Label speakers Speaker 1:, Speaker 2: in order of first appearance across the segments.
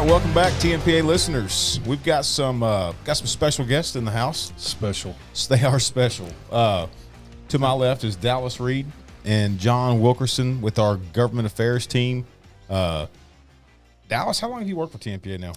Speaker 1: welcome back, TMPA listeners. We've got some special guests in the house.
Speaker 2: Special.
Speaker 1: They are special. To my left is Dallas Reed and John Wilkerson with our government affairs team. Dallas, how long have you worked for TMPA now?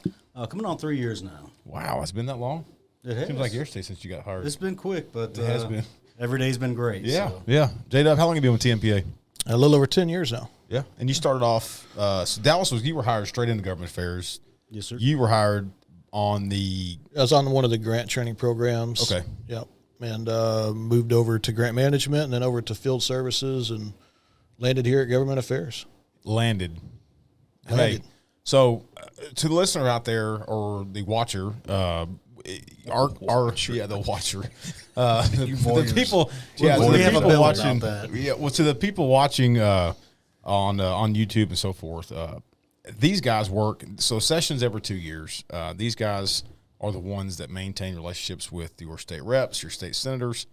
Speaker 3: Coming on 3 years now.
Speaker 1: Wow, it's been that long?
Speaker 3: It has.
Speaker 1: Seems like yesterday since you got hired.
Speaker 3: It's been quick, but
Speaker 1: it has been.
Speaker 3: Every day's been great.
Speaker 1: Yeah,
Speaker 3: so.
Speaker 1: yeah. J-Dub, how long have you been with TMPA?
Speaker 4: A little over 10 years now.
Speaker 1: Yeah, and you started off. So Dallas you were hired straight into government affairs.
Speaker 3: Yes, sir.
Speaker 1: You were hired on the.
Speaker 4: I was on one of the grant training programs.
Speaker 1: Okay.
Speaker 4: Yep. And moved over to grant management and then over to field services and landed here at government affairs.
Speaker 1: Landed.
Speaker 4: Landed.
Speaker 1: Hey, so to the listener out there or the watcher, the watcher, the people, watching, to the people watching on YouTube and so forth. These guys work so sessions every 2 years. These guys are the ones that maintain relationships with your state reps, your state senators,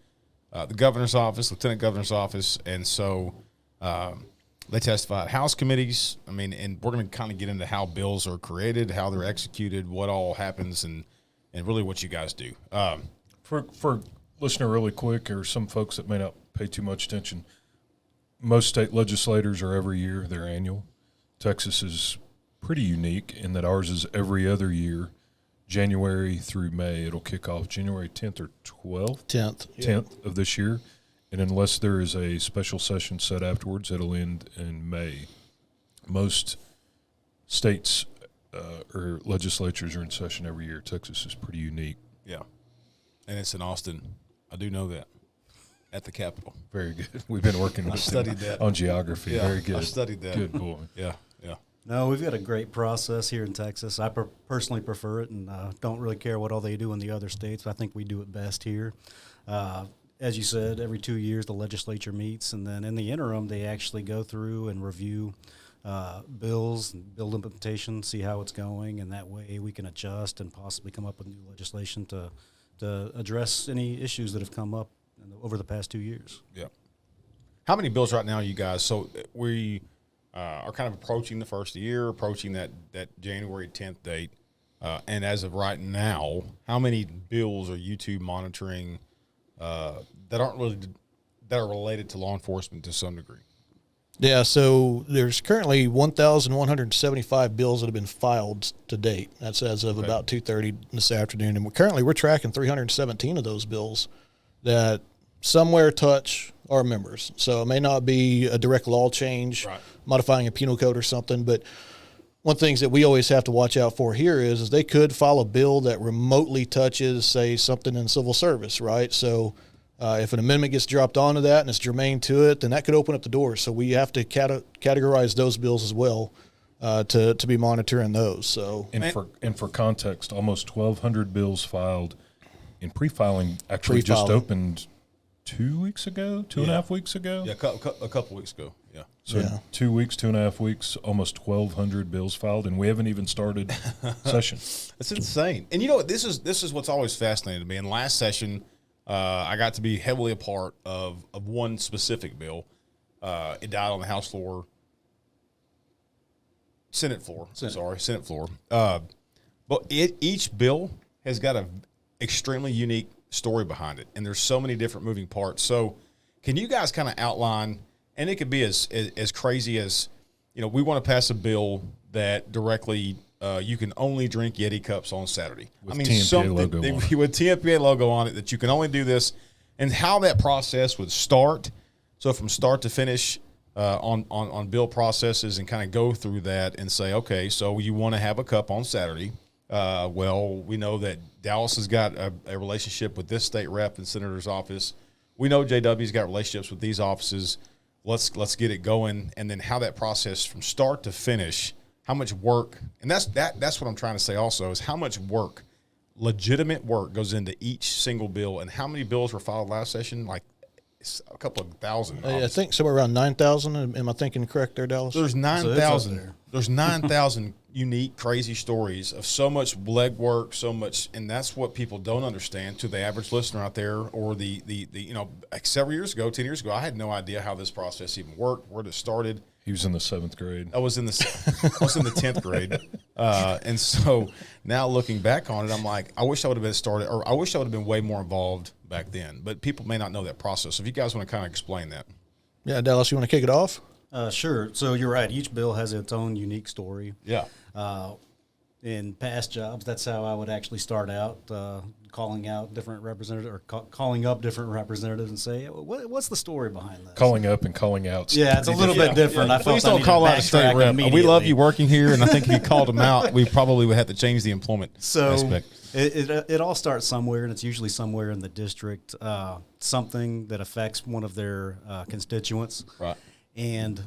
Speaker 1: the governor's office, lieutenant governor's office, and so they testify at House committees. I mean, and we're going to kind of get into how bills are created, how they're executed, what all happens, and really what you guys do.
Speaker 2: For listener really quick, or some folks that may not pay too much attention, most state legislators are every year, they're annual. Texas is pretty unique in that ours is every other year, January through May. It'll kick off January 10th or 12th? 10th of this year. And unless there is a special session set afterwards, it'll end in May. Most states or legislatures are in session every year. Texas is pretty unique.
Speaker 1: Yeah. And it's in Austin. I do know that. At the Capitol.
Speaker 2: Very good. We've been working with
Speaker 1: studied that
Speaker 2: on geography.
Speaker 1: Yeah,
Speaker 2: very good.
Speaker 1: I studied that.
Speaker 2: Good boy.
Speaker 1: Yeah, yeah.
Speaker 3: No, we've got a great process here in Texas. I personally prefer it and don't really care what all they do in the other states, but I think we do it best here. As you said, every 2 years the legislature meets, and then in the interim they actually go through and review bills and bill implementation, see how it's going, and that way we can adjust and possibly come up with new legislation to address any issues that have come up over the past 2 years.
Speaker 1: Yeah. How many bills right now, you guys? So we are kind of approaching the first of the year, approaching that January 10th date. And as of right now, how many bills are you two monitoring that are related to law enforcement to some degree?
Speaker 4: Yeah, so there's currently 1,175 bills that have been filed to date. That's as of about 2:30 this afternoon. And we're tracking 317 of those bills that somewhere touch our members. So it may not be a direct law change, right, modifying a penal code or something, but one of the things that we always have to watch out for here is they could file a bill that remotely touches, say, something in civil service, right? So if an amendment gets dropped onto that and it's germane to it, then that could open up the door. So we have to categorize those bills as well to be monitoring those. So
Speaker 2: and for context, almost 1,200 bills filed in pre-filing actually just opened 2 weeks ago, two and a half weeks ago?
Speaker 1: Yeah, a couple weeks ago, yeah.
Speaker 2: So 2 weeks, 2.5 weeks, almost 1,200 bills filed, and we haven't even started session.
Speaker 1: That's insane. And you know what? This is what's always fascinating to me. In last session, I got to be heavily a part of one specific bill. It died on the House floor. Senate floor. But each bill has got a extremely unique story behind it, and there's so many different moving parts. So can you guys kind of outline, and it could be as crazy as, we want to pass a bill that directly you can only drink Yeti cups on Saturday.
Speaker 2: With TMPA logo on it.
Speaker 1: With TMPA logo on it, that you can only do this, and how that process would start. So from start to finish on bill processes, and kind of go through that and say, okay, so you want to have a cup on Saturday. Well, we know that Dallas has got a relationship with this state rep and senator's office. We know JW's got relationships with these offices. Let's get it going, and then how that process from start to finish, how much work, and that's what I'm trying to say also, is how much work, legitimate work, goes into each single bill, and how many bills were filed last session? Like It's a couple of thousand.
Speaker 4: I think somewhere around 9,000. Am I thinking correct there, Dallas?
Speaker 1: There's 9,000. There's 9,000 unique, crazy stories of so much legwork, so much, and that's what people don't understand to the average listener out there, or the like several years ago, 10 years ago, I had no idea how this process even worked, where it started.
Speaker 2: He was in the 7th grade.
Speaker 1: I was in the 10th grade, and so now looking back on it, I'm like, I wish I would have been started, or I wish I would have been way more involved back then. But people may not know that process. So if you guys want to kind of explain that,
Speaker 4: Yeah, Dallas, you want to kick it off?
Speaker 3: Sure. So you're right. Each bill has its own unique story.
Speaker 1: yeah,
Speaker 3: In past jobs, that's how I would actually start out, calling out different representatives, or calling up different representatives and say, what's the story behind this?
Speaker 2: Calling up and calling out.
Speaker 3: Yeah, it's a little bit different. I
Speaker 1: please
Speaker 3: felt
Speaker 1: don't call out a state rep. We love you
Speaker 3: immediately.
Speaker 1: working here, and I think if you called them out, we probably would have to change the employment
Speaker 3: So
Speaker 1: aspect.
Speaker 3: it all starts somewhere, and it's usually somewhere in the district, something that affects one of their constituents.
Speaker 1: Right.
Speaker 3: And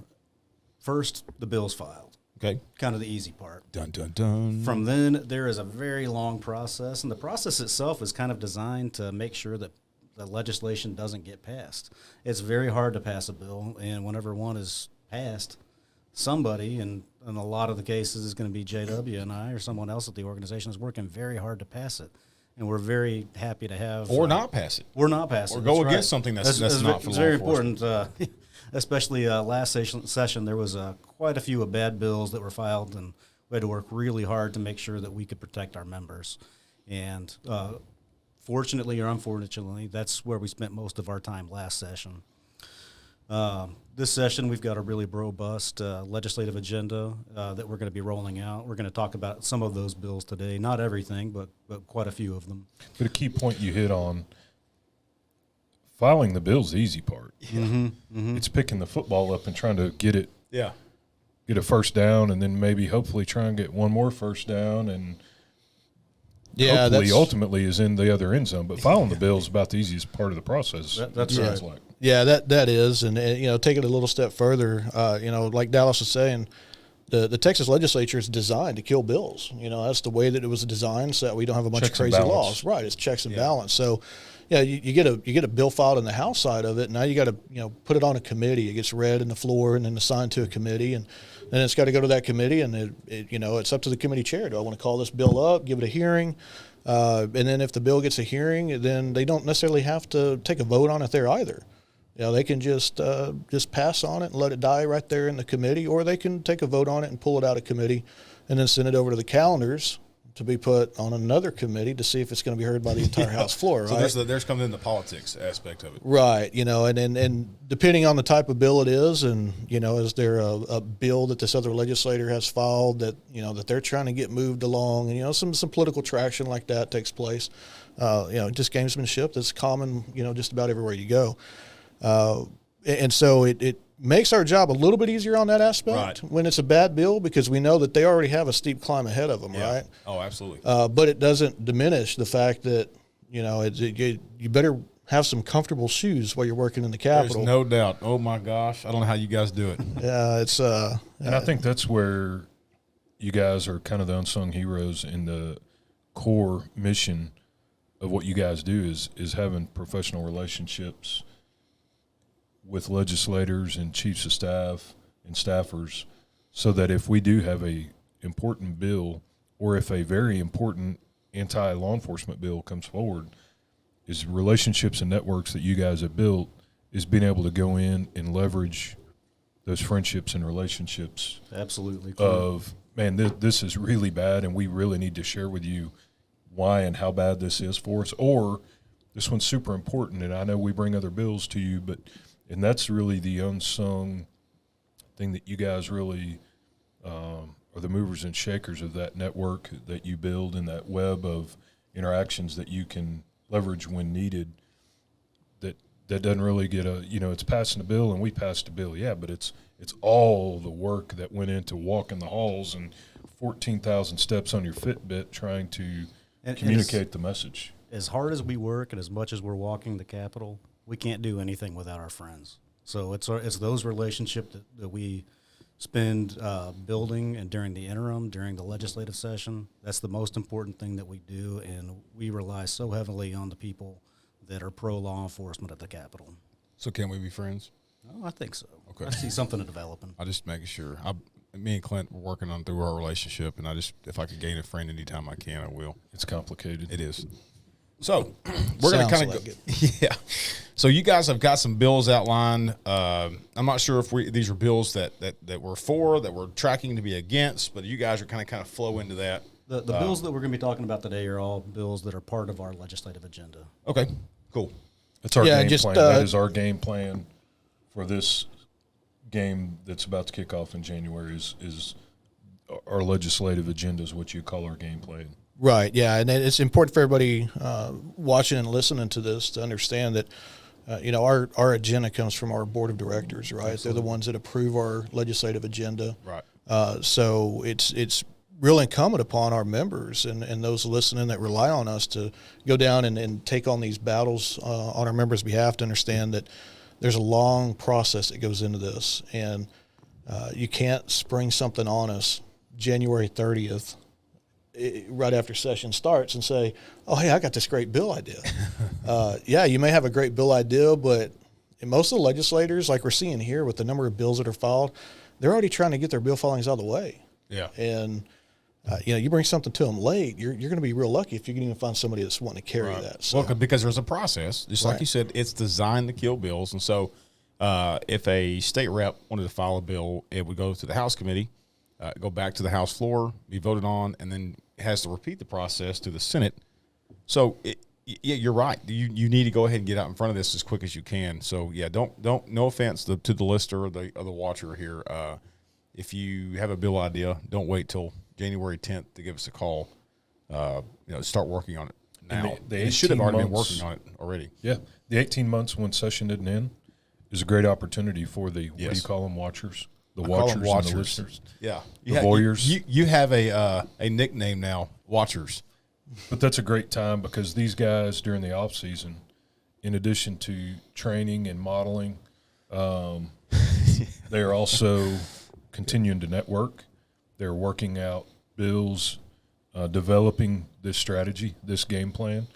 Speaker 3: first, the bill's filed.
Speaker 1: Okay.
Speaker 3: Kind of the easy part.
Speaker 1: Dun dun dun.
Speaker 3: From then, there is a very long process, and the process itself is kind of designed to make sure that the legislation doesn't get passed. It's very hard to pass a bill, and whenever one is passed, somebody, and in a lot of the cases is going to be JW and I or someone else at the organization, is working very hard to pass it. And we're very happy to have...
Speaker 1: Or not pass it.
Speaker 3: We're not passing.
Speaker 1: Or go
Speaker 3: That's
Speaker 1: against
Speaker 3: right.
Speaker 1: something that's not for
Speaker 3: It's
Speaker 1: law
Speaker 3: very
Speaker 1: enforcement.
Speaker 3: important. Especially last session, there was quite a few bad bills that were filed, and we had to work really hard to make sure that we could protect our members. And fortunately or unfortunately, that's where we spent most of our time last session. This session, we've got a really robust legislative agenda that we're going to be rolling out. We're going to talk about some of those bills today. Not everything, but quite a few of them.
Speaker 2: But a key point you hit on, filing the bill's the easy part. It's picking the football up and trying to get a first down, and then maybe hopefully try and get one more first down, and hopefully ultimately is in the other end zone. But filing the bill is about the easiest part of the process.
Speaker 3: That's
Speaker 2: sounds
Speaker 3: right.
Speaker 2: like.
Speaker 4: Yeah, that is, and take it a little step further. Like Dallas was saying, the Texas legislature is designed to kill bills. That's the way that it was designed, so that we don't have a bunch
Speaker 2: Checks
Speaker 4: of
Speaker 2: and
Speaker 4: crazy
Speaker 2: balance.
Speaker 4: laws. Right, it's checks and balance. So, yeah, you get a bill filed in the House side of it. Now you got to put it on a committee. It gets read in the floor and then assigned to a committee, and then it's got to go to that committee. And it's up to the committee chair. Do I want to call this bill up, give it a hearing? And then if the bill gets a hearing, then they don't necessarily have to take a vote on it there either. They can just pass on it and let it die right there in the committee, or they can take a vote on it and pull it out of committee and then send it over to the calendars to be put on another committee to see if it's going to be heard by the entire House floor, right?
Speaker 1: So there's coming in the politics aspect of it.
Speaker 4: Right, and depending on the type of bill it is, and is there a bill that this other legislator has filed that that they're trying to get moved along, and some political traction like that takes place. Just gamesmanship that's common, just about everywhere you go, and so it makes our job a little bit easier on that aspect when it's a bad bill, because we know that they already have a steep climb ahead of them, right?
Speaker 1: Oh, absolutely.
Speaker 4: But it doesn't diminish the fact that you better have some comfortable shoes while you're working in the Capitol.
Speaker 1: There's no doubt. Oh my gosh, I don't know how you guys do it.
Speaker 4: Yeah, it's
Speaker 2: And I think that's where you guys are kind of the unsung heroes in the core mission of what you guys do is having professional relationships with legislators and chiefs of staff and staffers, so that if we do have a important bill, or if a very important anti-law enforcement bill comes forward, is relationships and networks that you guys have built, is being able to go in and leverage those friendships and relationships.
Speaker 3: Absolutely.
Speaker 2: Of, man, this is really bad, and we really need to share with you why and how bad this is for us, or this one's super important, and I know we bring other bills to you, and that's really the unsung thing that you guys really are the movers and shakers of that network that you build, and that web of interactions that you can leverage when needed. That doesn't really get it's passing a bill and we passed a bill, yeah, but it's all the work that went into walking the halls and 14,000 steps on your Fitbit trying to communicate the message.
Speaker 3: As hard as we work and as much as we're walking the Capitol, we can't do anything without our friends. So it's those relationships that we spend building, and during the interim, during the legislative session, that's the most important thing that we do, and we rely so heavily on the people that are pro-law enforcement at the Capitol.
Speaker 1: So can we be friends?
Speaker 3: Oh, I think so.
Speaker 1: Okay.
Speaker 3: I see something developing.
Speaker 1: I just making sure. Me and Clint were working on through our relationship, and if I could gain a friend anytime I can, I will.
Speaker 2: It's complicated.
Speaker 1: It is. So we're going to kind of
Speaker 4: like
Speaker 1: go. Yeah. So you guys have got some bills outlined. I'm not sure if these are bills that we're for, that we're tracking to be against, but you guys are kind of flow into that.
Speaker 3: The bills that we're going to be talking about today are all bills that are part of our legislative agenda.
Speaker 1: Okay. Cool.
Speaker 2: That's our game plan. That is our game plan for this game that's about to kick off in January. Is our legislative agenda is what you call our game plan.
Speaker 4: Right, yeah, and it's important for everybody watching and listening to this to understand that, our agenda comes from our board of directors, right? Absolutely. They're the ones that approve our legislative agenda.
Speaker 1: Right.
Speaker 4: So it's real incumbent upon our members and those listening that rely on us to go down and take on these battles on our members' behalf to understand that there's a long process that goes into this, and you can't spring something on us January 30th. Right after session starts and say, oh, hey, I got this great bill idea. Yeah, you may have a great bill idea, but most of the legislators, like we're seeing here with the number of bills that are filed, they're already trying to get their bill filings out of the way.
Speaker 1: Yeah.
Speaker 4: And, you bring something to them late, you're going to be real lucky if you can even find somebody that's wanting to carry that. So.
Speaker 1: Well, because there's a process. Just like you said, it's designed to kill bills. And so if a state rep wanted to file a bill, it would go to the House committee, go back to the House floor, be voted on, and then has to repeat the process to the Senate. So, yeah, you're right. You need to go ahead and get out in front of this as quick as you can. So, yeah, don't. No offense to the listener or the watcher here. If you have a bill idea, don't wait till January 10th to give us a call. Start working on it now. They should have already been working on it already.
Speaker 2: Yeah, the 18 months when session didn't end is a great opportunity for the what do you call them, watchers? The watchers and the listeners.
Speaker 1: Yeah.
Speaker 2: The warriors.
Speaker 1: You have a nickname now, Watchers.
Speaker 2: But that's a great time because these guys during the off season, in addition to training and modeling, they are also continuing to network. They're working out bills, developing this strategy, this game plan.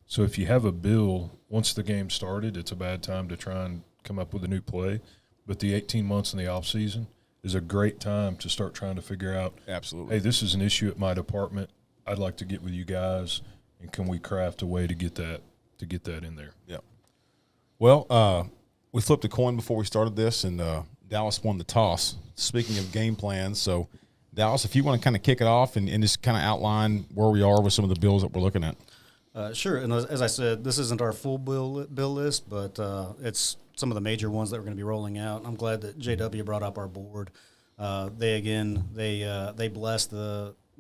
Speaker 2: So if you have a bill, once the game started, it's a bad time to try and come up with a new play. But the 18 months in the off season is a great time to start trying to figure out,
Speaker 1: absolutely,
Speaker 2: hey, this is an issue at my department. I'd like to get with you guys, and can we craft a way to get that in there?
Speaker 1: Yeah. Well, we flipped a coin before we started this, and Dallas won the toss. Speaking of game plans, so Dallas, if you want to kind of kick it off and just kind of outline where we are with some of the bills that we're looking at.
Speaker 3: Sure. And as I said, this isn't our full bill list, but it's some of the major ones that we're going to be rolling out. I'm glad that JW brought up our board. They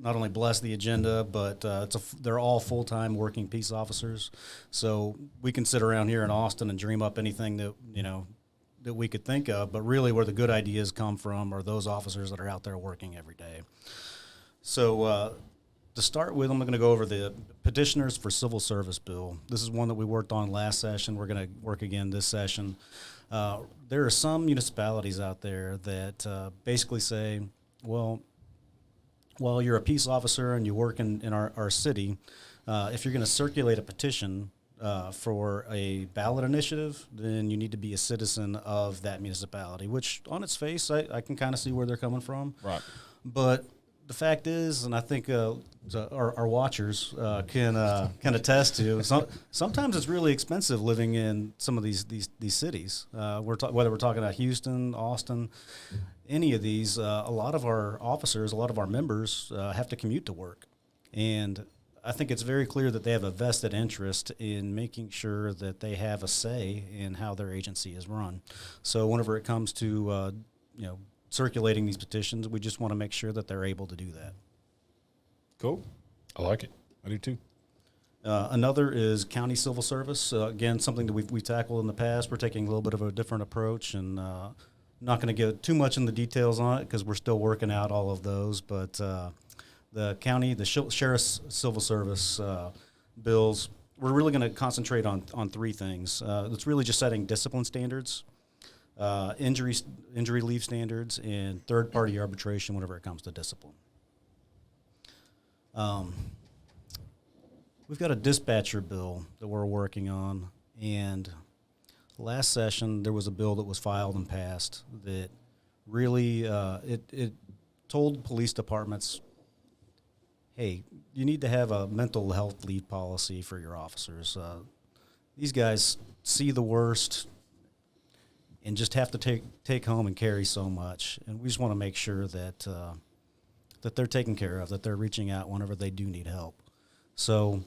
Speaker 3: not only bless the agenda, but they're all full-time working peace officers. So we can sit around here in Austin and dream up anything that we could think of, but really where the good ideas come from are those officers that are out there working every day. So to start with, I'm going to go over the petitioners for civil service bill. This is one that we worked on last session. We're going to work again this session. There are some municipalities out there that basically say, well, you're a peace officer and you work in our city, if you're going to circulate a petition for a ballot initiative, then you need to be a citizen of that municipality, which on its face, I can kind of see where they're coming from.
Speaker 1: Right.
Speaker 3: But the fact is, and I think our watchers can attest to, sometimes it's really expensive living in some of these cities. Whether we're talking about Houston, Austin, any of these, a lot of our officers, a lot of our members have to commute to work. And I think it's very clear that they have a vested interest in making sure that they have a say in how their agency is run. So whenever it comes to circulating these petitions, we just want to make sure that they're able to do that.
Speaker 1: Cool.
Speaker 2: I like it.
Speaker 1: I do too.
Speaker 3: Another is county civil service. Again, something that we've tackled in the past. We're taking a little bit of a different approach, and not going to get too much in the details on it because we're still working out all of those. But the county, the sheriff's civil service bills, we're really going to concentrate on three things. It's really just setting discipline standards, injury leave standards, and third-party arbitration whenever it comes to discipline. We've got a dispatcher bill that we're working on, and last session there was a bill that was filed and passed that really it told police departments, hey, you need to have a mental health leave policy for your officers. These guys see the worst and just have to take home and carry so much, and we just want to make sure that that they're taken care of, that they're reaching out whenever they do need help. So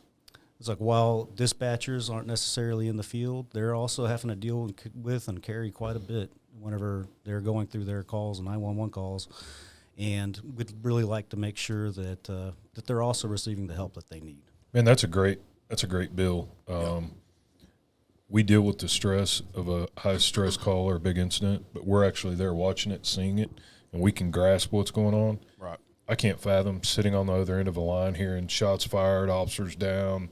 Speaker 3: it's like, while dispatchers aren't necessarily in the field, they're also having to deal with and carry quite a bit whenever they're going through their calls and 911 calls, and we'd really like to make sure that that they're also receiving the help that they need.
Speaker 2: Man, that's a great bill. We deal with the stress of a high stress call or a big incident, but we're actually there watching it, seeing it, and we can grasp what's going on.
Speaker 1: Right.
Speaker 2: I can't fathom sitting on the other end of a line hearing shots fired, officers down.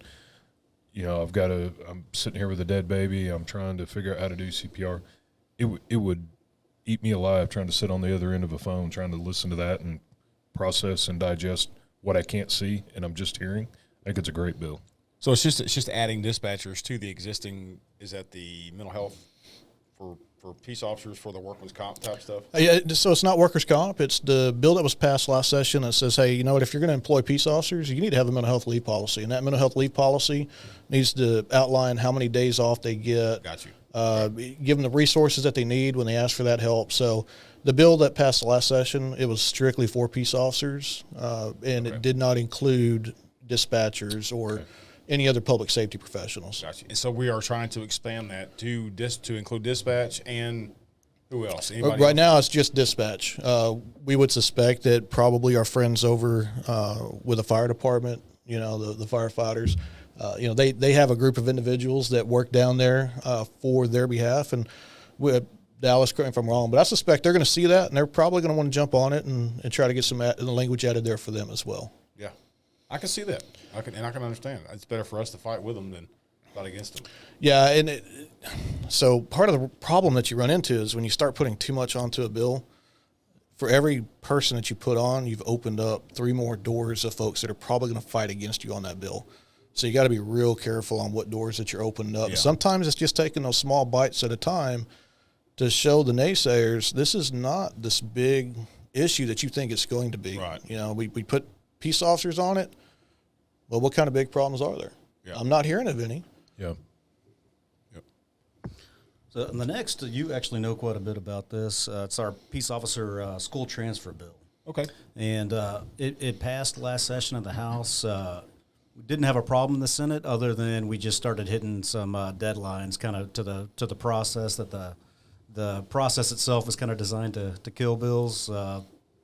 Speaker 2: You know, I'm sitting here with a dead baby. I'm trying to figure out how to do CPR. It would eat me alive trying to sit on the other end of a phone, trying to listen to that and process and digest what I can't see and I'm just hearing. I think it's a great bill.
Speaker 1: So it's just adding dispatchers to the existing. Is that the mental health for peace officers for the workman's comp type stuff?
Speaker 4: Yeah, so it's not workers' comp. It's the bill that was passed last session that says, hey, you know what, if you're going to employ peace officers, you need to have a mental health leave policy. And that mental health leave policy needs to outline how many days off they get.
Speaker 1: Got you.
Speaker 4: Give them the resources that they need when they ask for that help. So the bill that passed the last session, it was strictly for peace officers, and it did not include dispatchers or any other public safety professionals.
Speaker 1: Gotcha. And so we are trying to expand that to include dispatch and who else? Anybody
Speaker 4: Right
Speaker 1: else?
Speaker 4: now, it's just dispatch. We would suspect that probably our friends over with the fire department, you know, the firefighters, you know, they have a group of individuals that work down there for their behalf. And Dallas, correct me if I'm wrong, but I suspect they're going to see that, and they're probably going to want to jump on it and try to get some language added there for them as well.
Speaker 1: Yeah, I can see that. I can understand. It's better for us to fight with them than fight against them.
Speaker 4: Yeah, and so part of the problem that you run into is when you start putting too much onto a bill, for every person that you put on, you've opened up 3 more doors of folks that are probably going to fight against you on that bill. So you got to be real careful on what doors that you're opening up.
Speaker 1: Yeah.
Speaker 4: Sometimes it's just taking those small bites at a time to show the naysayers this is not this big issue that you think it's going to be.
Speaker 1: Right.
Speaker 4: You know, we put peace officers on it. Well, what kind of big problems are there?
Speaker 1: Yeah.
Speaker 4: I'm not hearing of any.
Speaker 2: Yeah.
Speaker 1: Yep.
Speaker 3: So the next, you actually know quite a bit about this. It's our peace officer school transfer bill.
Speaker 1: Okay.
Speaker 3: And it passed last session of the House. We didn't have a problem in the Senate, other than we just started hitting some deadlines, kind of to the process. That the process itself was kind of designed to kill bills.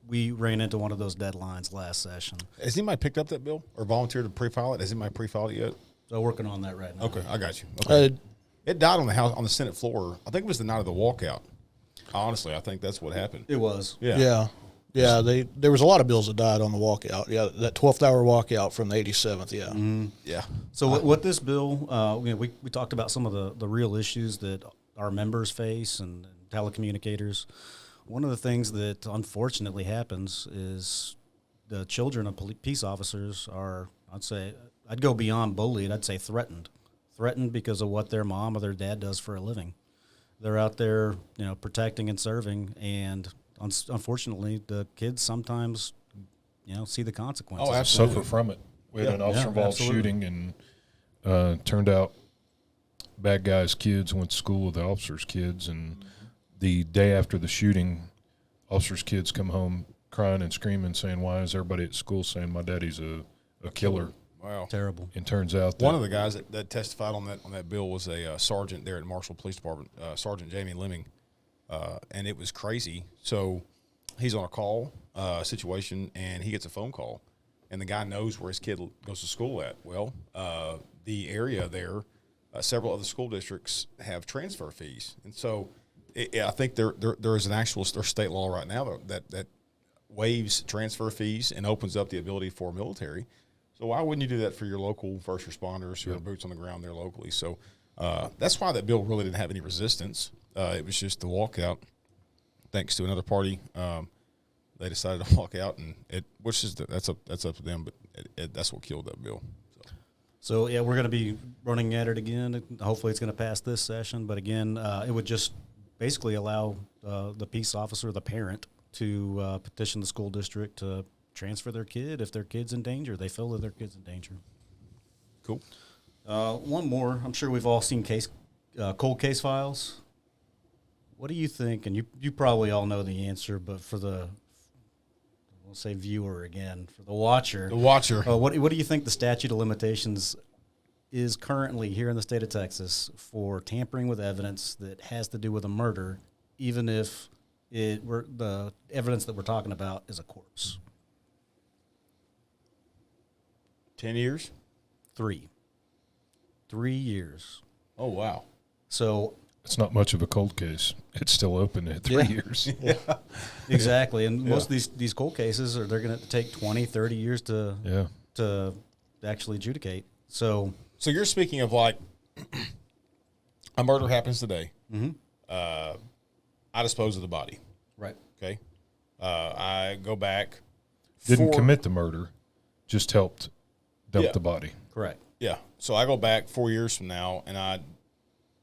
Speaker 3: We ran into one of those deadlines last session.
Speaker 1: Has anybody picked up that bill or volunteered to pre-file it? Has anybody pre-filed it yet?
Speaker 3: So working on that right now.
Speaker 1: Okay, I got you. Okay. It died on the Senate floor. I think it was the night of the walkout. Honestly, I think that's what happened.
Speaker 3: It was.
Speaker 4: Yeah. There was a lot of bills that died on the walkout. Yeah, that 12th hour walkout from the 87th. Yeah.
Speaker 1: Mm-hmm. Yeah.
Speaker 3: So what this bill, we talked about some of the real issues that our members face and telecommunicators. One of the things that unfortunately happens is the children of peace officers are, I'd go beyond bullied, I'd say threatened because of what their mom or their dad does for a living. They're out there, you know, protecting and serving, and unfortunately, the kids sometimes, you know, see the consequences.
Speaker 1: Oh, absolutely.
Speaker 2: Suffer from it. We had an officer-involved
Speaker 3: absolutely.
Speaker 2: shooting, and turned out bad guys' kids went to school with the officers' kids, and the day after the shooting, officers' kids come home crying and screaming, saying, "Why is everybody at school saying my daddy's a killer?"
Speaker 1: Wow.
Speaker 3: Terrible.
Speaker 2: And turns out that
Speaker 1: One of the guys that testified on that bill was a sergeant there at Marshall Police Department, Sergeant Jamie Lemming, and it was crazy. So he's on a call situation, and he gets a phone call, and the guy knows where his kid goes to school at. Well, the area there, several other school districts have transfer fees, and so I think there is an actual state law right now that waives transfer fees and opens up the ability for military. So why wouldn't you do that for your local first responders who are boots on the ground there locally? So that's why that bill really didn't have any resistance. It was just the walkout. Thanks to another party, they decided to walk out, and that's up to them. But that's what killed that bill. So.
Speaker 3: So, yeah, we're going to be running at it again. Hopefully it's going to pass this session. But, again, it would just basically allow the peace officer, the parent, to petition the school district to transfer their kid if their kid's in danger. They feel that their kid's in danger.
Speaker 1: Cool.
Speaker 3: One more. I'm sure we've all seen cold case files. What do you think? And you probably all know the answer, but for the we'll say viewer again, for the watcher. What do you think the statute of limitations is currently here in the state of Texas for tampering with evidence that has to do with a murder, even if the evidence that we're talking about is a corpse?
Speaker 1: 10 years?
Speaker 3: 3 years.
Speaker 1: Oh, wow.
Speaker 3: So
Speaker 2: it's not much of a cold case. It's still open at 3 years.
Speaker 3: Yeah. Exactly. And most of these cold cases they're going to take 20, 30 years to actually adjudicate. So
Speaker 1: you're speaking of like a murder happens today.
Speaker 3: Mm-hmm.
Speaker 1: I dispose of the body.
Speaker 3: Right.
Speaker 1: Okay. I go back.
Speaker 2: Didn't commit the murder, just helped dump the body.
Speaker 3: Correct.
Speaker 1: Yeah. So I go back 4 years from now and I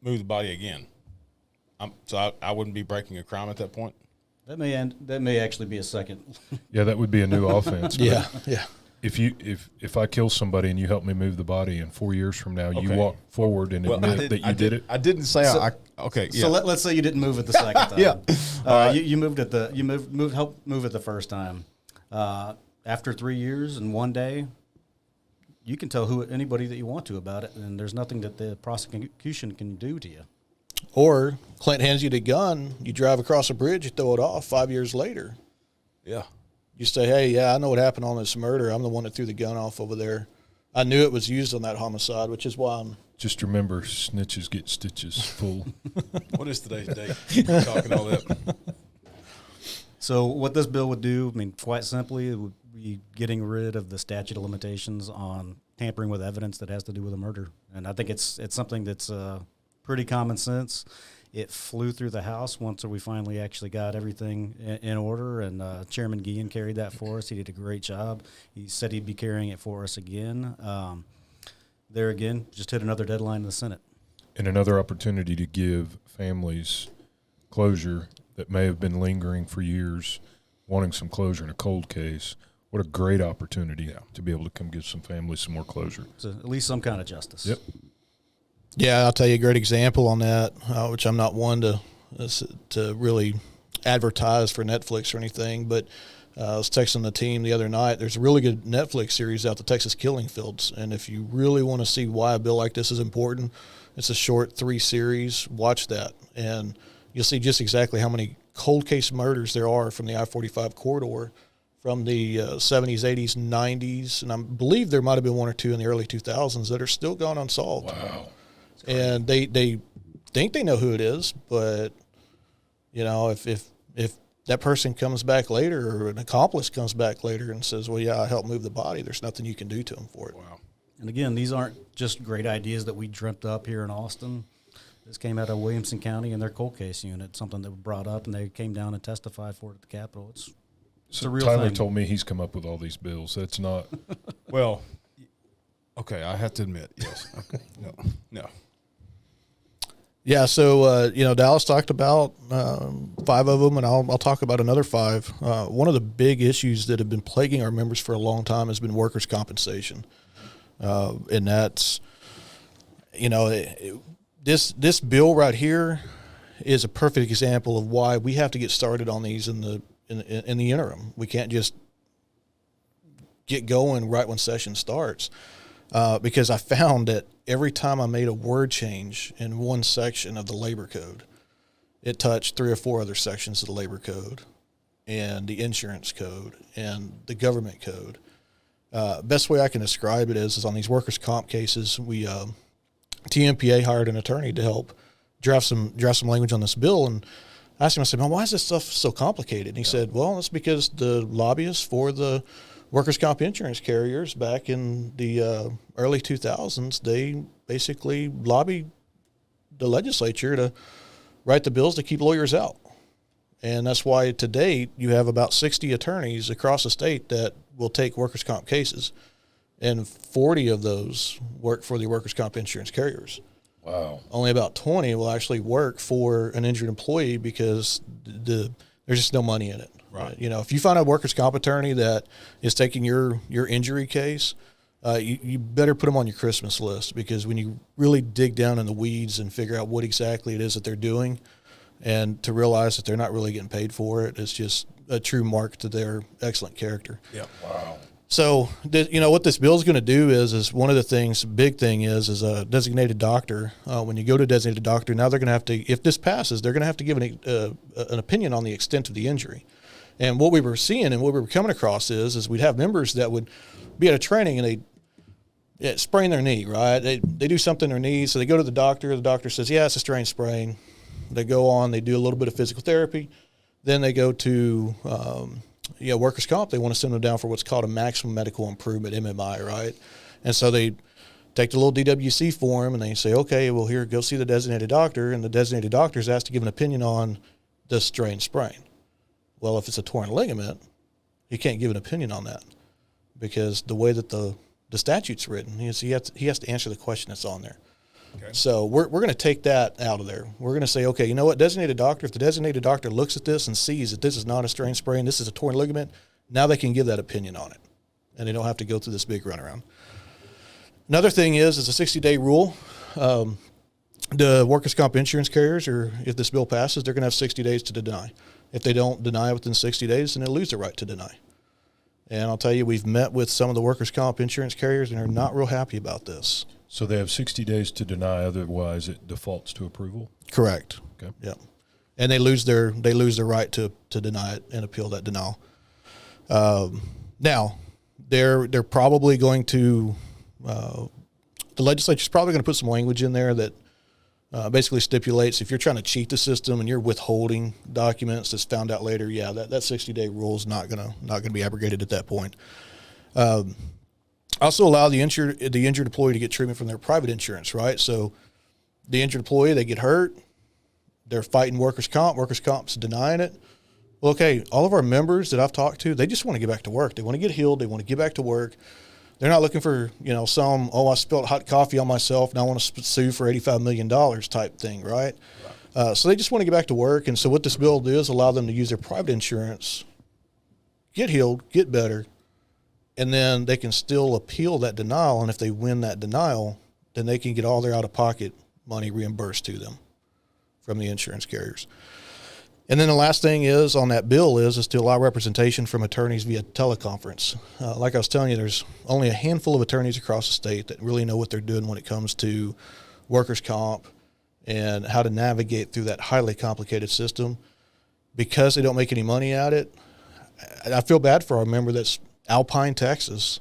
Speaker 1: move the body again. So I wouldn't be breaking a crime at that point.
Speaker 3: That may actually be a second.
Speaker 2: Yeah, that would be a new offense.
Speaker 4: Yeah.
Speaker 2: If I kill somebody and you help me move the body, and 4 years from now you walk forward and admit that you did it.
Speaker 1: I didn't say okay. Yeah.
Speaker 3: So let's say you didn't move it the second time.
Speaker 1: Yeah.
Speaker 3: You moved it helped move it the first time. After 3 years and 1 day, you can tell anybody that you want to about it, and there's nothing that the prosecution can do to you.
Speaker 4: Or Clint hands you the gun, you drive across a bridge, you throw it off 5 years later.
Speaker 1: Yeah.
Speaker 4: You say, hey, I know what happened on this murder. I'm the one that threw the gun off over there. I knew it was used on that homicide, which is why I'm...
Speaker 2: Just remember, snitches get stitches, fool.
Speaker 1: What is today's date? Talking all that.
Speaker 3: So what this bill would do, I mean, quite simply, it would be getting rid of the statute of limitations on tampering with evidence that has to do with a murder. And I think it's something that's pretty common sense. It flew through the House once we finally actually got everything in order, and Chairman Guillen carried that for us. He did a great job. He said he'd be carrying it for us again. There again, just hit another deadline in the Senate.
Speaker 2: And another opportunity to give families closure that may have been lingering for years, wanting some closure in a cold case. What a great opportunity to be able to come give some families some more closure.
Speaker 3: So at least some kind of justice.
Speaker 2: Yep.
Speaker 4: Yeah, I'll tell you a great example on that, which I'm not one to really advertise for Netflix or anything, but I was texting the team the other night. There's a really good Netflix series out, the Texas Killing Fields, and if you really want to see why a bill like this is important, it's a short 3 series. Watch that, and you'll see just exactly how many cold case murders there are from the I-45 corridor from the 70s, 80s, 90s, and I believe there might have been 1 or 2 in the early 2000s that are still gone unsolved.
Speaker 2: Wow.
Speaker 4: And they think they know who it is, but if that person comes back later, or an accomplice comes back later and says, "Well, yeah, I helped move the body," there's nothing you can do to them for it.
Speaker 1: Wow.
Speaker 3: And again, these aren't just great ideas that we dreamt up here in Austin. This came out of Williamson County and their cold case unit, something that was brought up, and they came down and testified for it at the Capitol. It's a real
Speaker 2: Tyler
Speaker 3: thing.
Speaker 2: told me he's come up with all these bills. That's not.
Speaker 1: Well, okay, I have to admit, yes. Okay. No.
Speaker 4: Yeah, so Dallas talked about 5 of them, and I'll talk about another 5. One of the big issues that have been plaguing our members for a long time has been workers' compensation, and that's this bill right here is a perfect example of why we have to get started on these in the interim. We can't just get going right when session starts, because I found that every time I made a word change in one section of the labor code, it touched 3 or 4 other sections of the labor code and the insurance code and the government code. Best way I can describe it is on these workers' comp cases, we TMPA hired an attorney to help draft some language on this bill, and I asked him, I said, "Man, why is this stuff so complicated?" And he said, "Well, it's because the lobbyists for the workers' comp insurance carriers back in the early 2000s, they basically lobbied the legislature to write the bills to keep lawyers out. And that's why to date you have about 60 attorneys across the state that will take workers' comp cases. and 40 of those work for the workers' comp insurance carriers.
Speaker 2: Wow.
Speaker 4: Only about 20 will actually work for an injured employee because there's just no money in it.
Speaker 1: Right.
Speaker 4: If you find a workers' comp attorney that is taking your injury case, you better put them on your Christmas list, because when you really dig down in the weeds and figure out what exactly it is that they're doing, and to realize that they're not really getting paid for it, it's just a true mark to their excellent character.
Speaker 1: Yeah.
Speaker 2: Wow.
Speaker 4: So, what this bill is going to do is one of the things, big thing is a designated doctor. When you go to a designated doctor, now they're going to have to, if this passes, they're going to have to give an opinion on the extent of the injury. And what we were seeing and what we were coming across is we'd have members that would be at a training and they sprain their knee, right? They do something in their knee, so they go to the doctor. The doctor says, yeah, it's a strain sprain. They go on, they do a little bit of physical therapy. Then they go to workers' comp. They want to send them down for what's called a maximum medical improvement, MMI, right? And so they take the little DWC form and they say, okay, well, here, go see the designated doctor. And the designated doctor is asked to give an opinion on this strain sprain. Well, if it's a torn ligament, he can't give an opinion on that, because the way that the statute's written, he has to answer the question that's on there. Okay. So we're going to take that out of there. We're going to say, okay, you know what, designated doctor, if the designated doctor looks at this and sees that this is not a strain sprain, this is a torn ligament, now they can give that opinion on it, and they don't have to go through this big runaround. Another thing is a 60-day rule. The workers' comp insurance carriers, or if this bill passes, they're going to have 60 days to deny. If they don't deny within 60 days, then they lose the right to deny. And I'll tell you, we've met with some of the workers' comp insurance carriers, and they're not real happy about this.
Speaker 2: So they have 60 days to deny, otherwise it defaults to approval?
Speaker 4: Correct.
Speaker 2: Okay.
Speaker 4: Yeah. And they lose their right to deny it and appeal that denial. Now, they're probably going to the legislature's probably going to put some language in there that basically stipulates if you're trying to cheat the system and you're withholding documents that's found out later, yeah, that 60-day rule is not gonna be abrogated at that point. Also allow the injured employee to get treatment from their private insurance, right? So the injured employee, they get hurt, they're fighting workers' comp's denying it. Well, okay, all of our members that I've talked to, they just want to get back to work. They want to get healed. They want to get back to work. They're not looking for, I spilled hot coffee on myself and I want to sue for $85 million type thing, right? So they just want to get back to work. And so what this bill does is allow them to use their private insurance, get healed, get better, and then they can still appeal that denial. And if they win that denial, then they can get all their out-of-pocket money reimbursed to them from the insurance carriers. And then the last thing is on that bill is to allow representation from attorneys via teleconference. Like I was telling you, there's only a handful of attorneys across the state that really know what they're doing when it comes to workers' comp and how to navigate through that highly complicated system. Because they don't make any money at it, I feel bad for our member that's Alpine, Texas.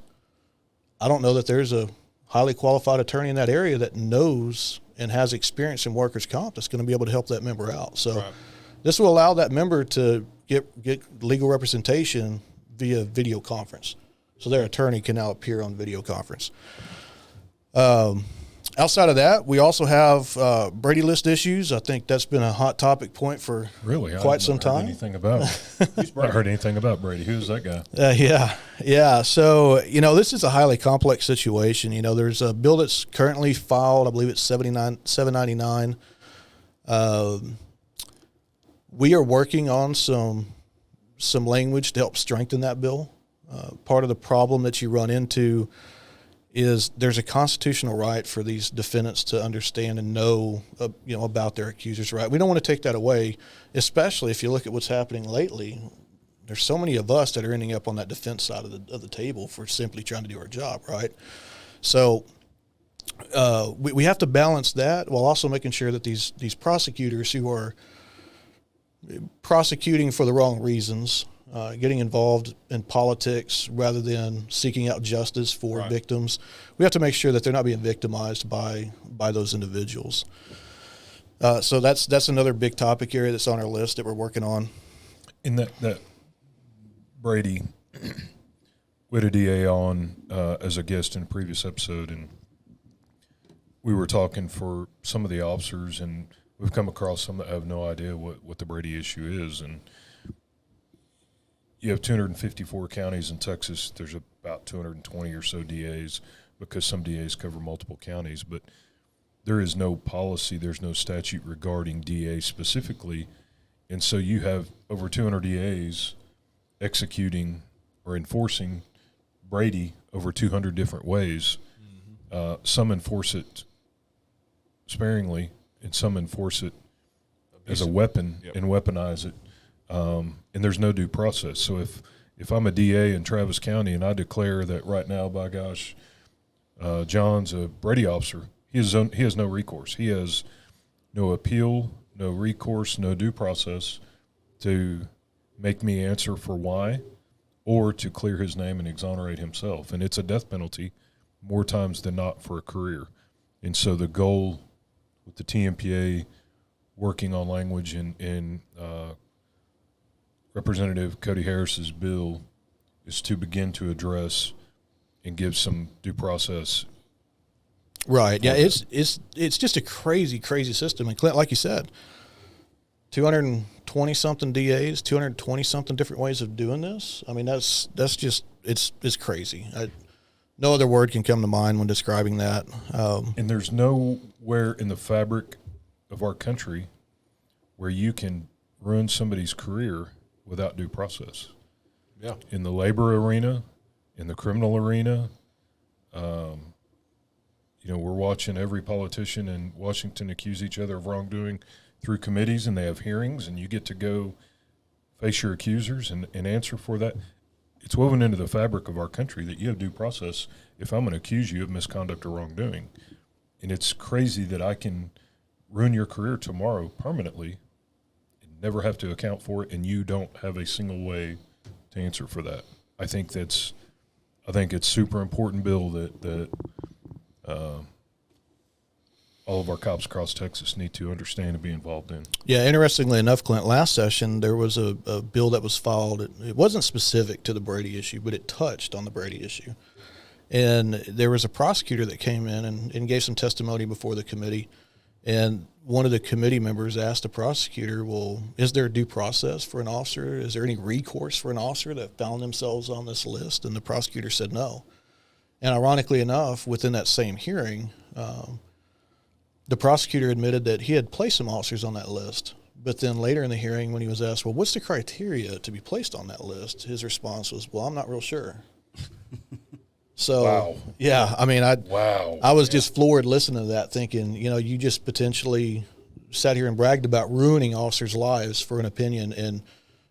Speaker 4: I don't know that there's a highly qualified attorney in that area that knows and has experience in workers' comp that's going to be able to help that member out. So. Right. This will allow that member to get legal representation via video conference. So their attorney can now appear on video conference. Outside of that, we also have Brady List issues. I think that's been a hot topic point for quite some time.
Speaker 2: Not heard anything about Brady. Who's that guy?
Speaker 4: Yeah. So, this is a highly complex situation. There's a bill that's currently filed. I believe it's 799. We are working on some language to help strengthen that bill. Part of the problem that you run into is there's a constitutional right for these defendants to understand and know, about their accuser's right. We don't want to take that away, especially if you look at what's happening lately. There's so many of us that are ending up on that defense side of the table for simply trying to do our job, right? So we have to balance that while also making sure that these prosecutors who are prosecuting for the wrong reasons, getting involved in politics rather than seeking out justice for victims. We have to make sure that they're not being victimized by those individuals. So that's another big topic area that's on our list that we're working on.
Speaker 2: In that Brady, we had a DA on as a guest in a previous episode, and we were talking for some of the officers, and we've come across some that have no idea what the Brady issue is. And, you have 254 counties in Texas. There's about 220 or so DAs because some DAs cover multiple counties. But there is no policy, there's no statute regarding DAs specifically. And so you have over 200 DAs executing or enforcing Brady over 200 different ways. Some enforce it sparingly, and some enforce it as a weapon and weaponize it. And there's no due process. So if I'm a DA in Travis County and I declare that right now, by gosh, John's a Brady officer, he has no recourse. He has no appeal, no recourse, no due process to make me answer for why or to clear his name and exonerate himself. And it's a death penalty more times than not for a career. And so the goal with the TMPA working on language in Representative Cody Harris's bill is to begin to address and give some due process.
Speaker 4: Right. Yeah. It's just a crazy system. And Clint, like you said, 220 something DAs, 220 something different ways of doing this. I mean, that's just it's crazy. No other word can come to mind when describing that.
Speaker 2: And there's nowhere in the fabric of our country where you can ruin somebody's career without due process.
Speaker 1: Yeah.
Speaker 2: In the labor arena, in the criminal arena, we're watching every politician in Washington accuse each other of wrongdoing through committees, and they have hearings, and you get to go face your accusers and answer for that. It's woven into the fabric of our country that you have due process if I'm going to accuse you of misconduct or wrongdoing. And it's crazy that I can ruin your career tomorrow permanently and never have to account for it, and you don't have a single way to answer for that. I think it's super important bill that all of our cops across Texas need to understand and be involved in.
Speaker 4: Yeah, interestingly enough, Clint, last session there was a bill that was filed. It wasn't specific to the Brady issue, but it touched on the Brady issue. And there was a prosecutor that came in and gave some testimony before the committee. And one of the committee members asked the prosecutor, well, is there a due process for an officer? Is there any recourse for an officer that found themselves on this list? And the prosecutor said no. And ironically enough, within that same hearing, the prosecutor admitted that he had placed some officers on that list. But then later in the hearing, when he was asked, well, what's the criteria to be placed on that list? His response was, well, I'm not real sure. So,
Speaker 2: wow.
Speaker 4: Yeah, I mean, I was just floored listening to that, thinking, you just potentially sat here and bragged about ruining officers' lives for an opinion, and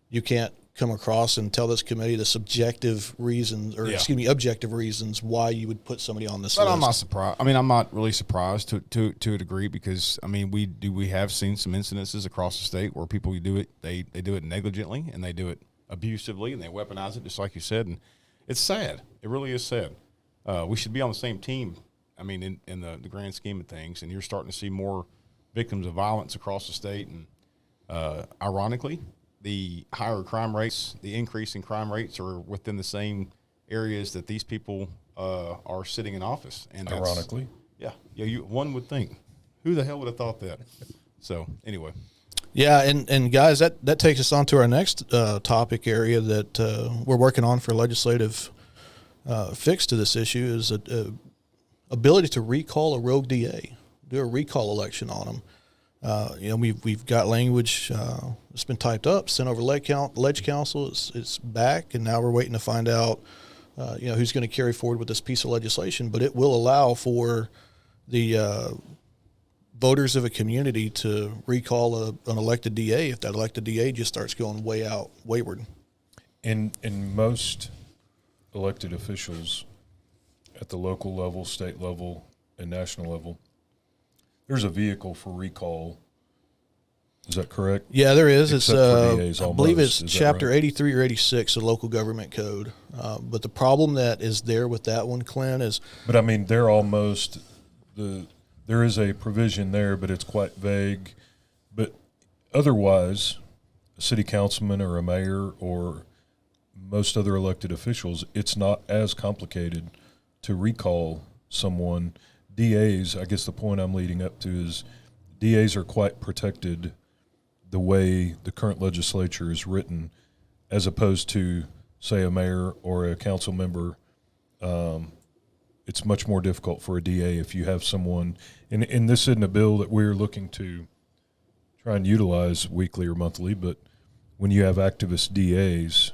Speaker 4: you can't come across and tell this committee the subjective reasons, or objective reasons why you would put somebody on this list.
Speaker 1: I'm not surprised. I mean, I'm not really surprised to a degree, because I mean, we have seen some incidences across the state where people do it, they do it negligently, and they do it abusively, and they weaponize it, just like you said, and it's sad. It really is sad. We should be on the same team. I mean, in the grand scheme of things, and you're starting to see more victims of violence across the state, and ironically, the higher crime rates, the increase in crime rates are within the same areas that these people are sitting in office. And
Speaker 2: ironically,
Speaker 1: one would think, who the hell would have thought that? So anyway,
Speaker 4: yeah, and guys, that takes us on to our next topic area that we're working on for legislative fix to this issue is a ability to recall a rogue DA, do a recall election on them. We've got language that's been typed up, sent over Ledge Council. It's back, and now we're waiting to find out, who's going to carry forward with this piece of legislation. But it will allow for the voters of a community to recall an elected DA if that elected DA just starts going wayward.
Speaker 2: In most elected officials at the local level, state level, and national level, there's a vehicle for recall. Is that correct?
Speaker 4: Yeah, there is.
Speaker 2: Except for DAs,
Speaker 4: I believe it's Chapter 83 or 86 of Local Government Code. But the problem that is there with that one, Clint, is...
Speaker 2: But, I mean, they're almost... There is a provision there, but it's quite vague. But otherwise, a city councilman or a mayor or most other elected officials, it's not as complicated to recall someone. DAs, I guess the point I'm leading up to is DAs are quite protected the way the current legislature is written as opposed to, say, a mayor or a council member. It's much more difficult for a DA if you have someone, and this isn't a bill that we're looking to try and utilize weekly or monthly, but when you have activist DAs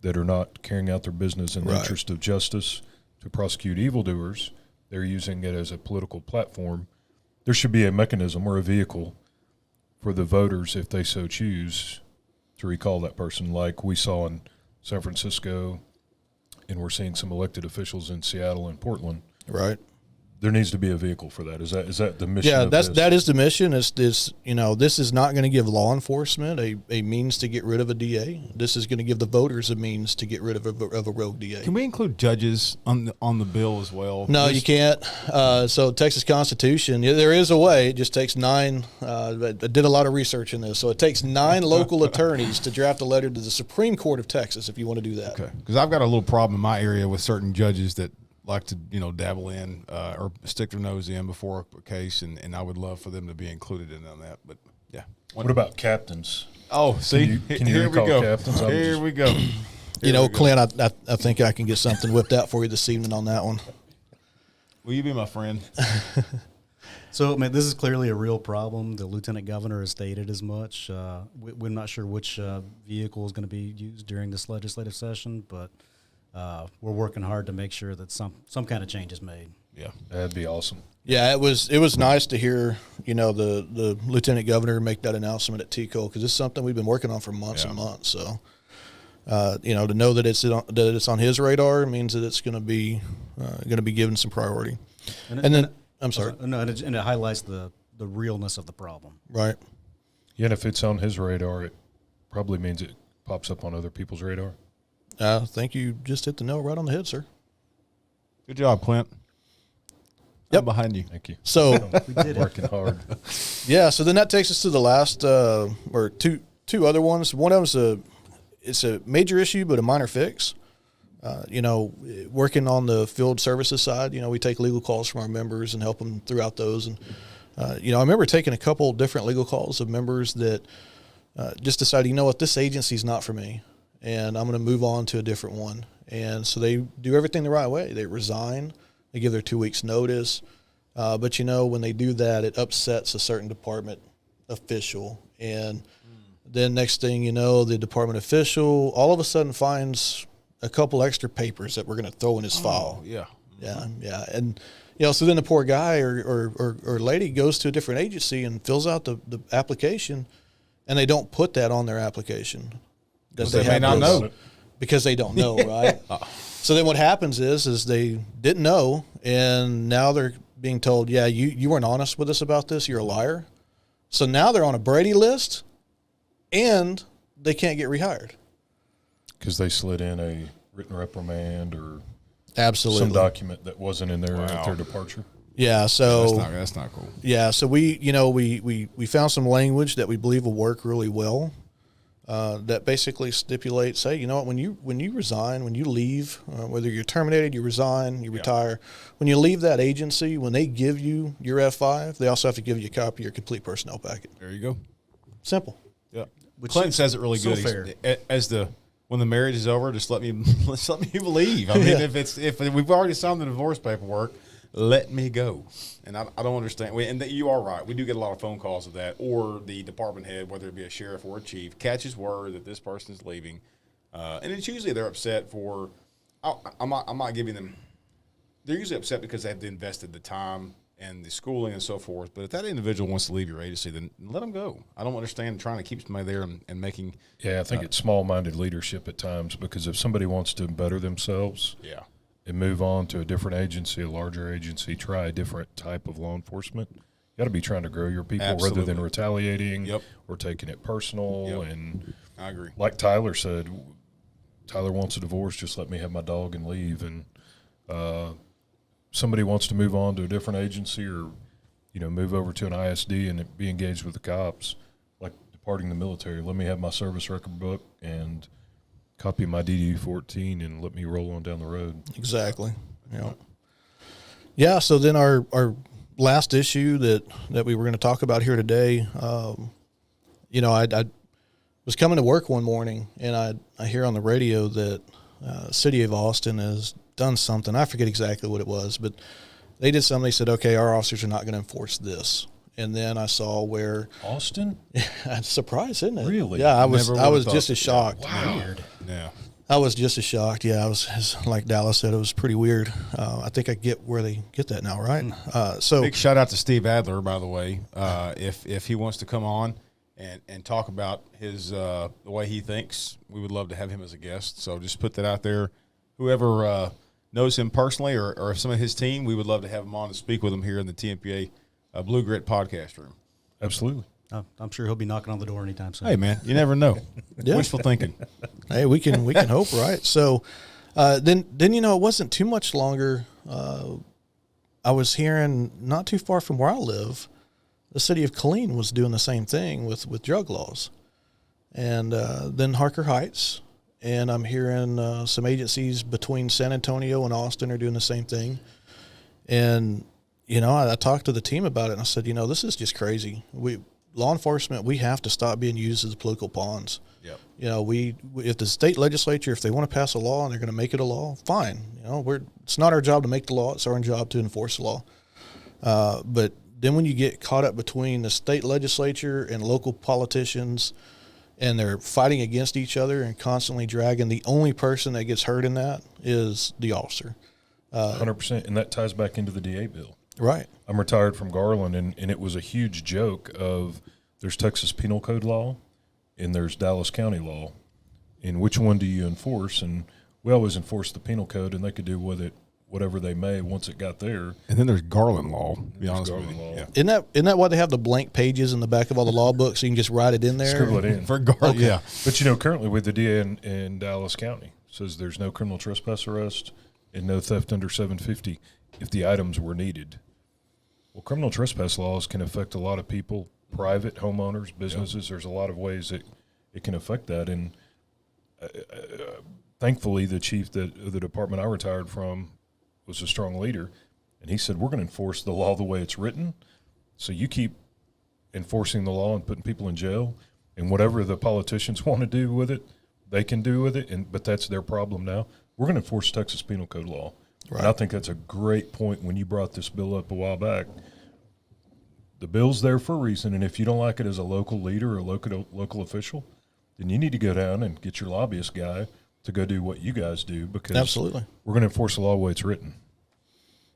Speaker 2: that are not carrying out their business in the interest of justice to prosecute evildoers, they're using it as a political platform. There should be a mechanism or a vehicle for the voters, if they so choose, to recall that person, like we saw in San Francisco, and we're seeing some elected officials in Seattle and Portland.
Speaker 4: Right.
Speaker 2: There needs to be a vehicle for that. Is that the mission?
Speaker 4: Yeah,
Speaker 2: of this?
Speaker 4: that is the mission. Is this this is not going to give law enforcement a means to get rid of a DA. This is going to give the voters a means to get rid of a rogue DA.
Speaker 1: Can we include judges on the bill as well?
Speaker 4: No, you can't. So Texas Constitution, there is a way. It just takes 9. I did a lot of research in this. So it takes 9 local attorneys to draft a letter to the Supreme Court of Texas if you want to do that.
Speaker 1: Okay, because I've got a little problem in my area with certain judges that like to dabble in or stick their nose in before a case, and I would love for them to be included in on that. But yeah,
Speaker 2: what about captains?
Speaker 1: Oh, see,
Speaker 2: can you
Speaker 1: here we
Speaker 2: recall
Speaker 1: go.
Speaker 2: captains?
Speaker 1: Here we go.
Speaker 4: Clint, I think I can get something whipped out for you this evening on that one.
Speaker 1: Will you be my friend?
Speaker 3: So, this is clearly a real problem. The lieutenant governor has stated as much. We're not sure which vehicle is going to be used during this legislative session, but we're working hard to make sure that some kind of change is made.
Speaker 1: Yeah,
Speaker 2: That'd be awesome.
Speaker 4: Yeah, it was nice to hear the lieutenant governor make that announcement at TCO, because it's something we've been working on for months and months. So to know that it's on his radar means that it's going to be given some priority. And then I'm sorry.
Speaker 3: No, and it highlights the realness of the problem.
Speaker 4: Right.
Speaker 2: Yeah, and if it's on his radar, it probably means it pops up on other people's radar.
Speaker 4: I think you just hit the nail right on the head, sir.
Speaker 1: Good job, Clint.
Speaker 4: Yep.
Speaker 1: I'm behind you.
Speaker 2: Thank you.
Speaker 4: So
Speaker 3: We did it.
Speaker 2: Working hard.
Speaker 4: yeah, so then that takes us to the last or two other ones. One of them's it's a major issue but a minor fix. Working on the field services side, we take legal calls from our members and help them throughout those. And I remember taking a couple different legal calls of members that just decided, this agency's not for me, and I'm going to move on to a different one. And so they do everything the right way. They resign. They give their 2 weeks notice. But, when they do that, it upsets a certain department official. And then next thing you know, the department official all of a sudden finds a couple extra papers that we're going to throw in his file.
Speaker 1: Yeah.
Speaker 4: Yeah. And, so then the poor guy or lady goes to a different agency and fills out the application, and they don't put that on their application.
Speaker 1: They may not know.
Speaker 4: Because they don't know, right? So then what happens is they didn't know, and now they're being told, yeah, you weren't honest with us about this, you're a liar. So now they're on a Brady list, and they can't get rehired.
Speaker 2: Because they slid in a written reprimand or
Speaker 4: Absolutely
Speaker 2: some document that wasn't in there at their departure.
Speaker 4: Yeah, so
Speaker 1: that's not cool.
Speaker 4: Yeah, so we found some language that we believe will work really well. That basically stipulates, hey, when you resign, when you leave, whether you're terminated, you resign, you retire, when you leave that agency, when they give you your F5, they also have to give you a copy of your complete personnel packet.
Speaker 1: There you go.
Speaker 4: Simple.
Speaker 1: Yeah. Clinton says it really
Speaker 3: so
Speaker 1: good.
Speaker 3: fair.
Speaker 1: When the marriage is over, just let me leave. I mean, if we've already signed the divorce paperwork, let me go. And I don't understand. And you are right. We do get a lot of phone calls of that, or the department head, whether it be a sheriff or a chief, catches word that this person is leaving, and it's usually they're upset for. I'm not giving them. They're usually upset because they have invested the time and the schooling and so forth. But if that individual wants to leave your agency, then let them go. I don't understand trying to keep somebody there and making.
Speaker 2: Yeah, I think it's small-minded leadership at times, because if somebody wants to better themselves, and move on to a different agency, a larger agency, try a different type of law enforcement, you got to be trying to grow your people rather than retaliating or taking it personal. And
Speaker 1: I agree.
Speaker 2: Like Tyler said, Tyler wants a divorce, just let me have my dog and leave. And somebody wants to move on to a different agency or, move over to an ISD and be engaged with the cops, like departing the military. Let me have my service record book and copy my DD-14 and let me roll on down the road.
Speaker 4: Exactly. Yeah. So then our last issue that we were going to talk about here today, I was coming to work one morning, and I hear on the radio that City of Austin has done something. I forget exactly what it was, but they did something. They said, okay, our officers are not going to enforce this. And then I saw where
Speaker 2: Austin.
Speaker 4: I'm surprised, isn't it?
Speaker 2: Really?
Speaker 4: Yeah, I was just as shocked.
Speaker 2: Wow. Weird.
Speaker 1: Yeah.
Speaker 4: I was just as shocked. Yeah, I was like Dallas said, it was pretty weird. I think I get where they get that now, right? So
Speaker 1: big shout out to Steve Adler, by the way. If he wants to come on and talk about his the way he thinks, we would love to have him as a guest. So just put that out there. Whoever knows him personally or some of his team, we would love to have him on and speak with him here in the TMPA Blue Grit podcast room.
Speaker 2: Absolutely.
Speaker 3: I'm sure he'll be knocking on the door anytime soon.
Speaker 1: Hey, man, you never know.
Speaker 4: Yeah.
Speaker 1: Wishful thinking.
Speaker 4: Hey, we can hope, right? So then it wasn't too much longer. I was hearing not too far from where I live, the city of Killeen was doing the same thing with drug laws, and then Harker Heights, and I'm hearing some agencies between San Antonio and Austin are doing the same thing, and I talked to the team about it, and I said, this is just crazy. Law enforcement, we have to stop being used as political pawns.
Speaker 1: Yep.
Speaker 4: If the state legislature, if they want to pass a law and they're going to make it a law, fine. It's not our job to make the law; it's our job to enforce the law. But then when you get caught up between the state legislature and local politicians, and they're fighting against each other and constantly dragging, the only person that gets hurt in that is the officer.
Speaker 2: 100%, and that ties back into the DA bill.
Speaker 4: Right.
Speaker 2: I'm retired from Garland, and it was a huge joke of there's Texas Penal Code law and there's Dallas County law, and which one do you enforce? And we always enforce the Penal Code, and they could do with it whatever they may once it got there.
Speaker 1: And then there's Garland law, to be honest with you.
Speaker 2: Yeah.
Speaker 4: Isn't that why they have the blank pages in the back of all the law books so you can just write it in there?
Speaker 2: Scribble it in.
Speaker 1: For Garland,
Speaker 2: Okay.
Speaker 1: yeah.
Speaker 2: But, currently with the DA in Dallas County, says there's no criminal trespass arrest and no theft under $750 if the items were needed. Well, criminal trespass laws can affect a lot of people, private homeowners, businesses. Yep. There's a lot of ways that it can affect that. And thankfully, the chief of the department I retired from was a strong leader. And he said, we're going to enforce the law the way it's written. So you keep enforcing the law and putting people in jail. And whatever the politicians want to do with it, they can do with it. But that's their problem now. We're going to enforce Texas Penal Code law. Right. And I think that's a great point when you brought this bill up a while back. The bill's there for a reason, and if you don't like it as a local leader or a local official, then you need to go down and get your lobbyist guy to go do what you guys do, because
Speaker 4: absolutely
Speaker 2: we're going to enforce the law the way it's written.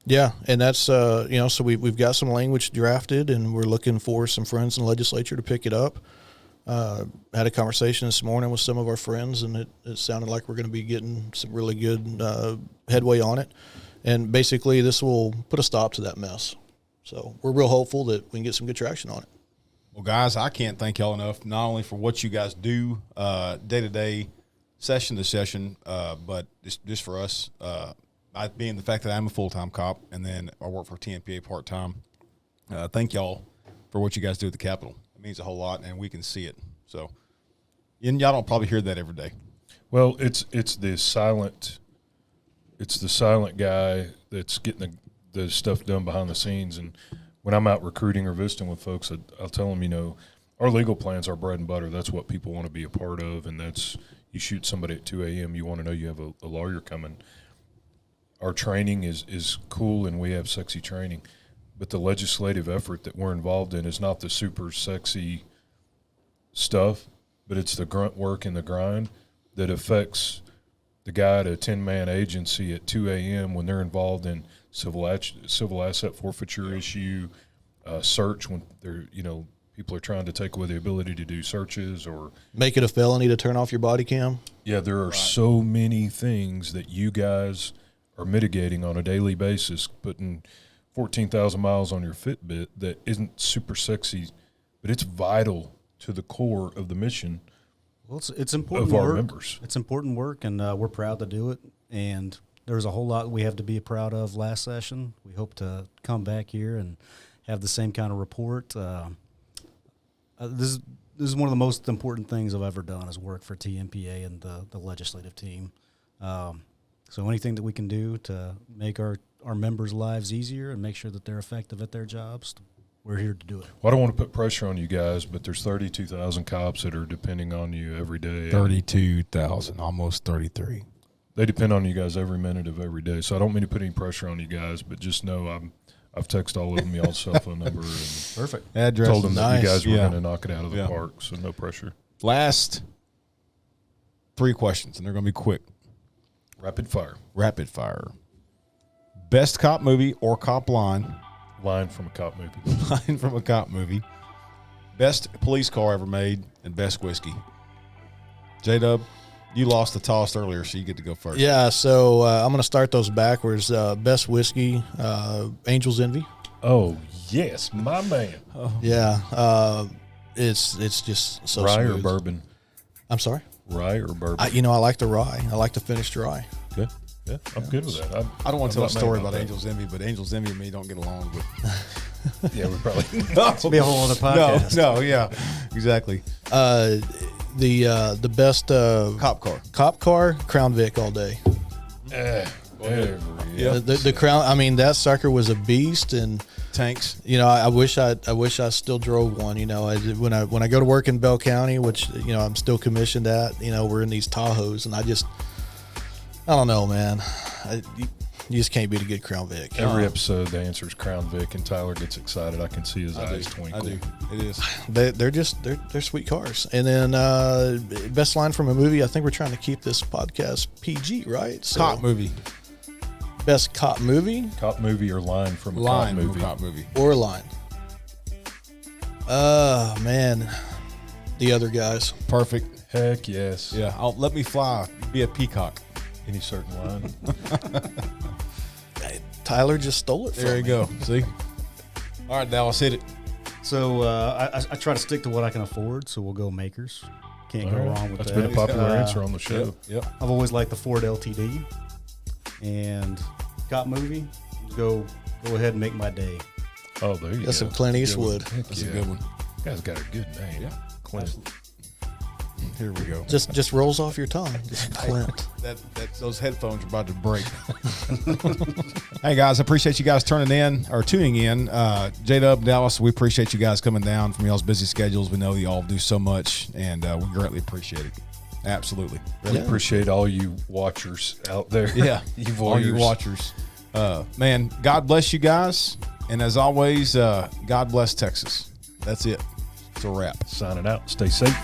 Speaker 4: Yeah, and that's so we've got some language drafted, and we're looking for some friends in the legislature to pick it up. Had a conversation this morning with some of our friends, and it sounded like we're going to be getting some really good headway on it. And basically, this will put a stop to that mess. So we're real hopeful that we can get some good traction on it.
Speaker 1: Well, guys, I can't thank y'all enough, not only for what you guys do day-to-day, session to session, but just for us, being the fact that I'm a full-time cop and then I work for TMPA part-time. Thank y'all for what you guys do at the Capitol. It means a whole lot, and we can see it. So, and y'all don't probably hear that every day.
Speaker 2: Well, it's the silent guy that's getting the stuff done behind the scenes. And when I'm out recruiting or visiting with folks, I'll tell them, our legal plan's our bread and butter. That's what people want to be a part of, and that's you shoot somebody at 2 a.m., you want to know you have a lawyer coming. Our training is cool, and we have sexy training. But the legislative effort that we're involved in is not the super sexy stuff, but it's the grunt work and the grind that affects the guy at a 10-man agency at 2 a.m. when they're involved in civil asset forfeiture issue, search when they're, people are trying to take away the ability to do searches or
Speaker 4: make it a felony to turn off your body cam.
Speaker 2: Yeah, there are so many things that you guys are mitigating on a daily basis, putting 14,000 miles on your Fitbit that isn't super sexy, but it's vital to the core of the mission.
Speaker 3: Well, it's important
Speaker 2: of our
Speaker 3: work.
Speaker 2: members.
Speaker 3: It's important work, and we're proud to do it. And there's a whole lot we have to be proud of last session. We hope to come back here and have the same kind of report. This is one of the most important things I've ever done is work for TMPA and the legislative team. So anything that we can do to make our members' lives easier and make sure that they're effective at their jobs, we're here to do it.
Speaker 2: Well, I don't want to put pressure on you guys, but there's 32,000 cops that are depending on you every day.
Speaker 1: 32,000, almost 33.
Speaker 2: They depend on you guys every minute of every day. So I don't mean to put any pressure on you guys, but just know I've texted all of them y'all's cell phone number and
Speaker 3: Perfect.
Speaker 1: Address.
Speaker 2: told them that you
Speaker 4: Nice.
Speaker 2: guys were
Speaker 1: Yeah.
Speaker 2: going to knock it out of the
Speaker 1: Yeah.
Speaker 2: park. So no pressure.
Speaker 1: Last 3 questions, and they're going to be quick.
Speaker 2: Rapid fire.
Speaker 1: Rapid fire. Best cop movie or cop line.
Speaker 2: Line from a cop movie.
Speaker 1: Line from a cop movie. Best police car ever made, and best whiskey. J-Dub, you lost the toss earlier, so you get to go first.
Speaker 4: Yeah, so I'm going to start those backwards. Best whiskey, Angel's Envy.
Speaker 2: Oh, yes, my man.
Speaker 4: Yeah, it's just so
Speaker 2: Rye
Speaker 4: smooth.
Speaker 2: or bourbon?
Speaker 4: I'm sorry?
Speaker 2: Rye or bourbon?
Speaker 4: I like the rye. I like the finished rye.
Speaker 2: Good. Yeah, I'm good with that.
Speaker 1: I don't want to tell a story about
Speaker 2: that.
Speaker 1: Angel's Envy, but Angel's Envy and me don't get along. But
Speaker 2: Yeah, we probably.
Speaker 3: It'll be a whole other podcast.
Speaker 1: No, yeah, exactly.
Speaker 4: The best
Speaker 1: Cop car.
Speaker 4: Crown Vic all day.
Speaker 1: Yeah.
Speaker 4: The Crown. I mean, that sucker was a beast, and
Speaker 1: Tanks.
Speaker 4: I wish I still drove one. When I go to work in Bell County, which I'm still commissioned at. We're in these Tahoes, and I don't know, man. You just can't beat a good Crown Vic.
Speaker 2: Every episode, the answer is Crown Vic, and Tyler gets excited. I can see his eyes twinkle.
Speaker 1: I do. It is.
Speaker 4: They're sweet cars. And then best line from a movie. I think we're trying to keep this podcast PG, right? So,
Speaker 1: Cop movie.
Speaker 4: Best cop movie
Speaker 2: Cop movie or line from a
Speaker 1: Line
Speaker 2: cop
Speaker 1: from
Speaker 2: movie?
Speaker 1: a cop movie.
Speaker 4: or line. Man, The Other Guys.
Speaker 1: Perfect.
Speaker 2: Heck yes.
Speaker 1: Yeah. Let me fly. Be a peacock.
Speaker 2: Any certain line?
Speaker 4: Tyler just stole it from
Speaker 1: There you
Speaker 4: me.
Speaker 1: go. See. All right, Dallas, hit it.
Speaker 3: So I try to stick to what I can afford, so we'll go Makers. Can't go
Speaker 2: All right.
Speaker 3: wrong with
Speaker 2: That's
Speaker 3: that.
Speaker 2: been a popular answer on the show.
Speaker 1: Yep.
Speaker 3: I've always liked the Ford LTD. And cop movie, go ahead and make my day.
Speaker 2: Oh, there you go.
Speaker 4: That's some Clint
Speaker 2: Good
Speaker 4: Eastwood.
Speaker 2: one. Heck
Speaker 1: That's
Speaker 2: yeah.
Speaker 1: a good one.
Speaker 2: Guy's got a good name.
Speaker 1: Yeah.
Speaker 2: Clint.
Speaker 1: Here we go.
Speaker 4: Just rolls off your tongue. Just Clint.
Speaker 1: Those headphones are about to break. Hey guys, I appreciate you guys tuning in. J-Dub, Dallas, we appreciate you guys coming down from y'all's busy schedules. We know y'all do so much, and we greatly appreciate it. Absolutely.
Speaker 2: Really appreciate all you watchers out there.
Speaker 1: Yeah.
Speaker 2: you
Speaker 1: All you
Speaker 2: voyeurs.
Speaker 1: watchers. Man, God bless you guys. And as always, God bless Texas. That's it. It's a wrap.
Speaker 2: Signing out. Stay safe.